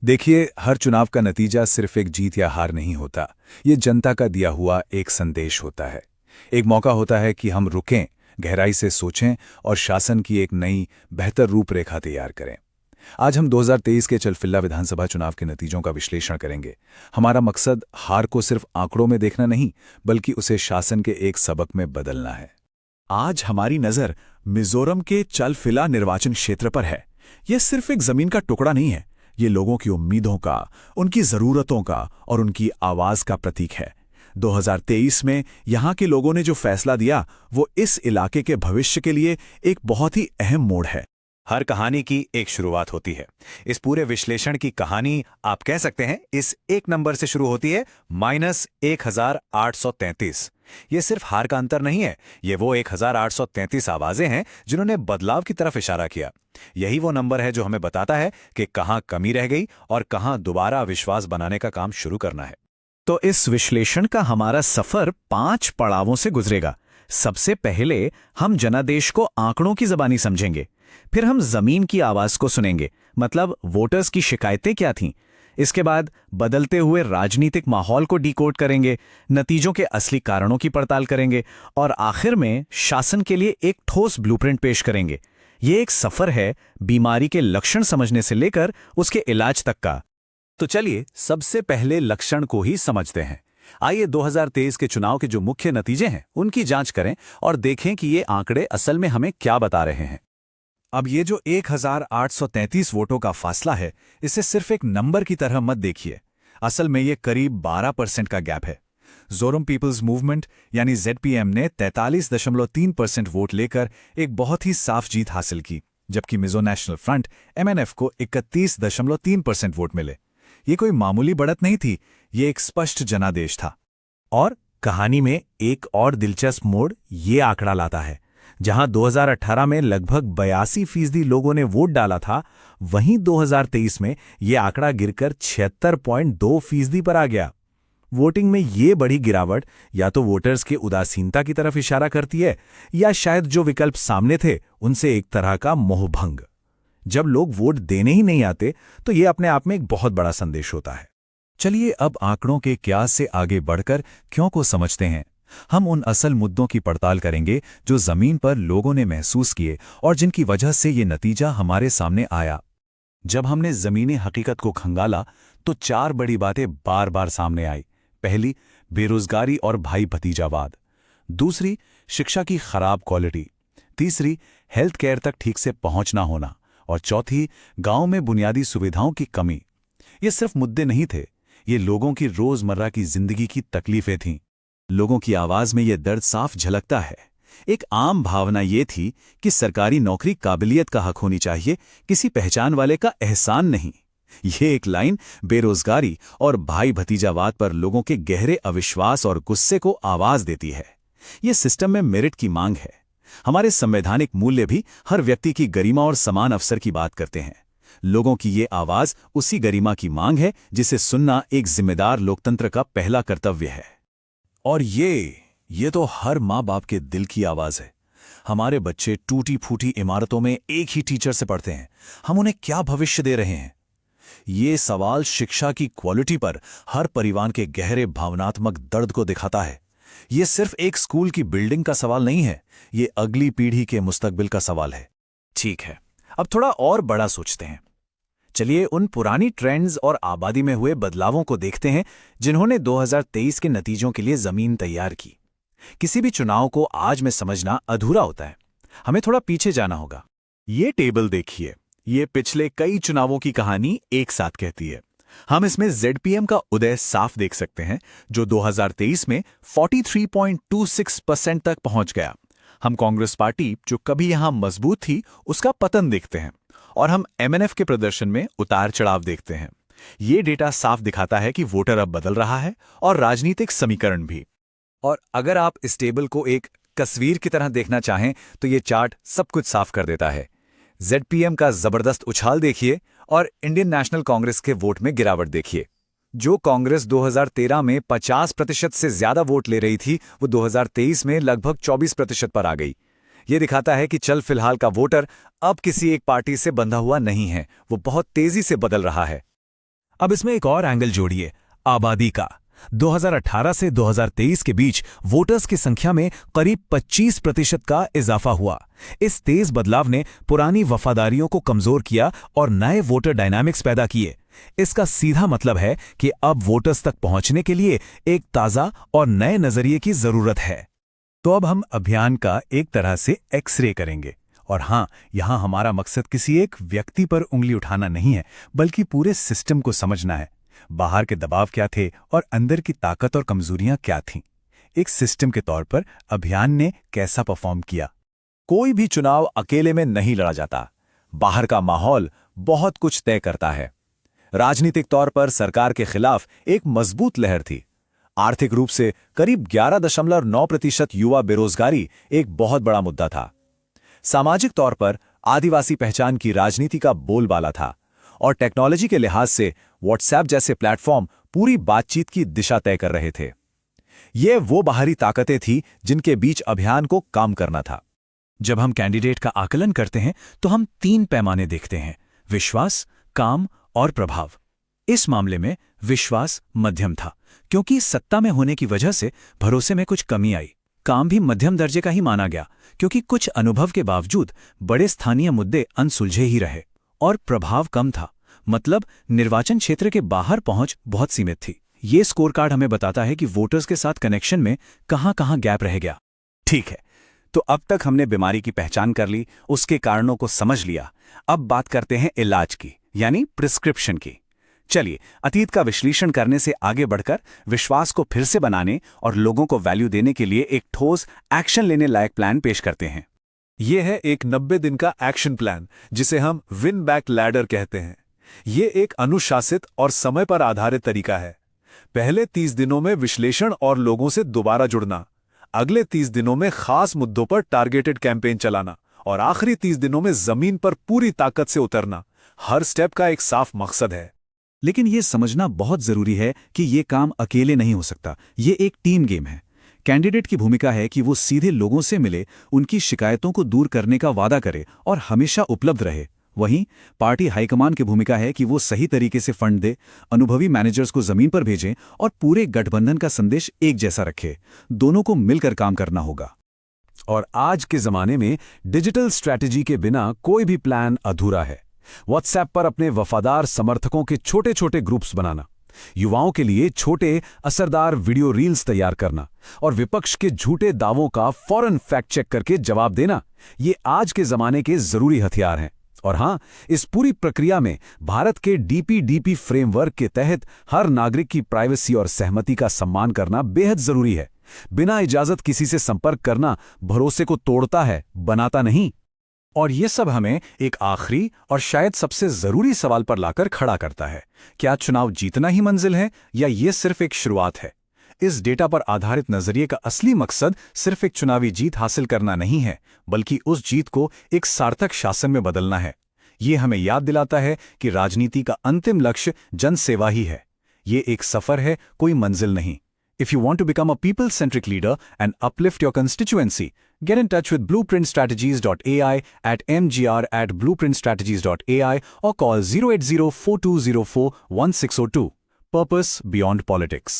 देखिए, हर चुनाव का नतीजा सिर्फ एक जीत या हार नहीं होता। ये जनता का दिया हुआ एक संदेश होता है। एक मौका होता है कि हम रुकें, गहराई से सोचें और शासन की एक नई, बेहतर रूपरेखा तैयार करें। आज हम 2023 के चलफिल्ला विधानसभा चुनाव के नतीजों का विश्लेषण करेंगे। हमारा मकसद हार को सिर्फ आंकड़ों में देखना नहीं, बल्कि उसे शासन के एक सबक में बदलना है। आज हमारी नजर मिजोरम के चलफिला निर्वाचन क्षेत्र पर है। यह सिर्फ एक जमीन का टुकड़ा नहीं है, ये लोगों की उम्मीदों का, उनकी जरूरतों का और उनकी आवाज का प्रतीक है। 2023 में यहां के लोगों ने जो फैसला दिया, वो इस इलाके के भविष्य के लिए एक बहुत ही अहम मोड़ है। हर कहानी की एक शुरुआत होती है। इस पूरे विश्लेषण की कहानी आप कह सकते हैं इस एक नंबर से शुरू होती है, -1833। ये सिर्फ हार का अंतर नहीं है, ये वो 1833 आवाजें हैं जिन्होंने बदलाव की तरफ इशारा किया। यही वो नंबर है जो हमें बताता है कि कहां कमी रह गई और कहां दोबारा विश्वास बनाने का काम शुरू करना है। तो इस विश्लेषण का हमारा सफर 5 पड़ावों से गुजरेगा। सबसे पहले हम जनादेश को आंकड़ों की जबानी समझेंगे। फिर हम जमीन की आवाज को सुनेंगे, मतलब वोटर्स की शिकायतें क्या थीं। इसके बाद बदलते हुए राजनीतिक माहौल को डिकोड करेंगे, नतीजों के असली कारणों की पड़ताल करेंगे और आखिर में शासन के लिए एक ठोस ब्लूप्रिंट पेश करेंगे। ये एक सफर है बीमारी के लक्षण समझने से लेकर उसके इलाज तक का। तो चलिए सबसे पहले लक्षण को ही समझते हैं। आइए 2023 के चुनाव के जो मुख्य नतीजे हैं उनकी जांच करें और देखें कि ये आंकड़े असल में हमें क्या बता रहे हैं। अब ये जो 1833 वोटों का फासला है, इसे सिर्फ एक नंबर की तरह मत देखिए। असल में ये करीब 12% का गैप है। ज़ोरम पीपल्स मूवमेंट यानी ZPM ने 43.3% वोट लेकर एक बहुत ही साफ जीत हासिल की, जबकि मिजो नेशनल फ्रंट MNF को 31.3% वोट मिले। ये कोई मामूली बढ़त नहीं थी, ये एक स्पष्ट जनादेश था। और कहानी में एक और दिलचस्प मोड़ ये आंकड़ा लाता है। जहां 2018 में लगभग 82% लोगों ने वोट डाला था, वहीं 2023 में यह आंकड़ा गिरकर 76.2% पर आ गया। वोटिंग में ये बड़ी गिरावट या तो वोटर्स के उदासीनता की तरफ इशारा करती है, या शायद जो विकल्प सामने थे उनसे एक तरह का मोहभंग। जब लोग वोट देने ही नहीं आते, तो ये अपने आप में एक बहुत बड़ा संदेश होता है। चलिए अब आंकड़ों के क्यास से आगे बढ़कर क्यों को समझते हैं। हम उन असल मुद्दों की पड़ताल करेंगे जो जमीन पर लोगों ने महसूस किए और जिनकी वजह से ये नतीजा हमारे सामने आया। जब हमने जमीनी हकीकत को खंगाला, तो 4 बड़ी बातें बार बार सामने आई। पहली, बेरोजगारी और भाई भतीजावाद। दूसरी, शिक्षा की खराब क्वालिटी। तीसरी, हेल्थ केयर तक ठीक से पहुंच ना होना। और चौथी, गांव में बुनियादी सुविधाओं की कमी। ये सिर्फ मुद्दे नहीं थे, ये लोगों की रोजमर्रा की जिंदगी की तकलीफें थीं। लोगों की आवाज में यह दर्द साफ झलकता है। एक आम भावना ये थी कि सरकारी नौकरी काबिलियत का हक होनी चाहिए, किसी पहचान वाले का एहसान नहीं। ये एक लाइन बेरोजगारी और भाई भतीजावाद पर लोगों के गहरे अविश्वास और गुस्से को आवाज देती है। ये सिस्टम में मेरिट की मांग है। हमारे संवैधानिक मूल्य भी हर व्यक्ति की गरिमा और समान अवसर की बात करते हैं। लोगों की ये आवाज उसी गरिमा की मांग है जिसे सुनना एक जिम्मेदार लोकतंत्र का पहला कर्तव्य है। और ये तो हर माँ बाप के दिल की आवाज है। हमारे बच्चे टूटी फूटी इमारतों में एक ही टीचर से पढ़ते हैं, हम उन्हें क्या भविष्य दे रहे हैं? ये सवाल शिक्षा की क्वालिटी पर हर परिवार के गहरे भावनात्मक दर्द को दिखाता है। ये सिर्फ एक स्कूल की बिल्डिंग का सवाल नहीं है, ये अगली पीढ़ी के मुस्तकबिल का सवाल है। ठीक है, अब थोड़ा और बड़ा सोचते हैं। चलिए उन पुरानी ट्रेंड्स और आबादी में हुए बदलावों को देखते हैं जिन्होंने 2023 के नतीजों के लिए जमीन तैयार की। किसी भी चुनाव को आज में समझना अधूरा होता है, हमें थोड़ा पीछे जाना होगा। ये टेबल देखिए, ये पिछले कई चुनावों की कहानी एक साथ कहती है। हम इसमें ZPM का उदय साफ देख सकते हैं, जो 2023 में 43.26% तक पहुंच गया। हम कांग्रेस पार्टी, जो कभी यहां मजबूत थी, उसका पतन देखते हैं। और हम MNF के प्रदर्शन में उतार चढ़ाव देखते हैं। ये डेटा साफ दिखाता है कि वोटर अब बदल रहा है और राजनीतिक समीकरण भी। और अगर आप इस टेबल को एक तस्वीर की तरह देखना चाहें, तो ये चार्ट सब कुछ साफ कर देता है। ZPM का जबरदस्त उछाल देखिए और इंडियन नेशनल कांग्रेस के वोट में गिरावट देखिए। जो कांग्रेस 2013 में 50% से ज्यादा वोट ले रही थी, वो 2023 में लगभग 24% पर आ गई। ये दिखाता है कि चल फिलहाल का वोटर अब किसी एक पार्टी से बंधा हुआ नहीं है, वो बहुत तेजी से बदल रहा है। अब इसमें एक और एंगल जोड़िए, आबादी का। 2018 से 2023 के बीच वोटर्स की संख्या में करीब 25% का इजाफा हुआ। इस तेज बदलाव ने पुरानी वफादारियों को कमजोर किया और नए वोटर डायनामिक्स पैदा किए। इसका सीधा मतलब है कि अब वोटर्स तक पहुंचने के लिए एक ताजा और नए नजरिए की जरूरत है। तो अब हम अभियान का एक तरह से एक्सरे करेंगे। और हां, यहां हमारा मकसद किसी एक व्यक्ति पर उंगली उठाना नहीं है, बल्कि पूरे सिस्टम को समझना है। बाहर के दबाव क्या थे और अंदर की ताकत और कमजोरियां क्या थीं। एक सिस्टम के तौर पर अभियान ने कैसा परफॉर्म किया। कोई भी चुनाव अकेले में नहीं लड़ा जाता। बाहर का माहौल बहुत कुछ तय करता है। राजनीतिक तौर पर सरकार के खिलाफ एक मजबूत लहर थी। आर्थिक रूप से करीब 11.9% युवा बेरोजगारी एक बहुत बड़ा मुद्दा था। सामाजिक तौर पर आदिवासी पहचान की राजनीति का बोलबाला था। और टेक्नोलॉजी के लिहाज से व्हाट्सएप जैसे प्लेटफॉर्म पूरी बातचीत की दिशा तय कर रहे थे। ये वो बाहरी ताकतें थीं जिनके बीच अभियान को काम करना था। जब हम कैंडिडेट का आकलन करते हैं तो हम 3 पैमाने देखते हैं: विश्वास, काम और प्रभाव। इस मामले में विश्वास मध्यम था, क्योंकि सत्ता में होने की वजह से भरोसे में कुछ कमी आई। काम भी मध्यम दर्जे का ही माना गया, क्योंकि कुछ अनुभव के बावजूद बड़े स्थानीय मुद्दे अनसुलझे ही रहे। और प्रभाव कम था, मतलब निर्वाचन क्षेत्र के बाहर पहुंच बहुत सीमित थी। ये स्कोर कार्ड हमें बताता है कि वोटर्स के साथ कनेक्शन में कहां-कहां गैप रह गया। ठीक है, तो अब तक हमने बीमारी की पहचान कर ली, उसके कारणों को समझ लिया। अब बात करते हैं इलाज की, यानी प्रिस्क्रिप्शन की। चलिए, अतीत का विश्लेषण करने से आगे बढ़कर विश्वास को फिर से बनाने और लोगों को वैल्यू देने के लिए एक ठोस एक्शन लेने लायक प्लान पेश करते हैं। ये है एक 90 दिन का एक्शन प्लान, जिसे हम विन बैक लैडर कहते हैं। ये एक अनुशासित और समय पर आधारित तरीका है। पहले 30 दिनों में विश्लेषण और लोगों से दोबारा जुड़ना, अगले 30 दिनों में खास मुद्दों पर टारगेटेड कैंपेन चलाना और आखिरी 30 दिनों में जमीन पर पूरी ताकत से उतरना। हर स्टेप का एक साफ मकसद है। लेकिन ये समझना बहुत जरूरी है कि ये काम अकेले नहीं हो सकता। ये एक टीम गेम है। कैंडिडेट की भूमिका है कि वो सीधे लोगों से मिले, उनकी शिकायतों को दूर करने का वादा करे और हमेशा उपलब्ध रहे। वहीं पार्टी हाईकमान की भूमिका है कि वो सही तरीके से फंड दे, अनुभवी मैनेजर्स को जमीन पर भेजें और पूरे गठबंधन का संदेश एक जैसा रखे। दोनों को मिलकर काम करना होगा। और आज के जमाने में डिजिटल स्ट्रैटेजी के बिना कोई भी प्लान अधूरा है। व्हाट्सएप पर अपने वफादार समर्थकों के छोटे छोटे ग्रुप्स बनाना, युवाओं के लिए छोटे असरदार वीडियो रील्स तैयार करना और विपक्ष के झूठे दावों का फौरन फैक्ट चेक करके जवाब देना, ये आज के जमाने के जरूरी हथियार हैं। और हां, इस पूरी प्रक्रिया में भारत के डीपीडीपी फ्रेमवर्क के तहत हर नागरिक की प्राइवेसी और सहमति का सम्मान करना बेहद जरूरी है। बिना इजाजत किसी से संपर्क करना भरोसे को तोड़ता है, बनाता नहीं। और ये सब हमें एक आखिरी और शायद सबसे जरूरी सवाल पर लाकर खड़ा करता है: क्या चुनाव जीतना ही मंजिल है या ये सिर्फ एक शुरुआत है? इस डेटा पर आधारित नजरिए का असली मकसद सिर्फ एक चुनावी जीत हासिल करना नहीं है, बल्कि उस जीत को एक सार्थक शासन में बदलना है। ये हमें याद दिलाता है कि राजनीति का अंतिम लक्ष्य जनसेवा ही है। ये एक सफर है, कोई मंजिल नहीं। If you want to become a people-centric leader and uplift your constituency, get in touch with blueprintstrategies.ai at mgr@blueprintstrategies.ai or call 080-4204-1602. Purpose beyond politics.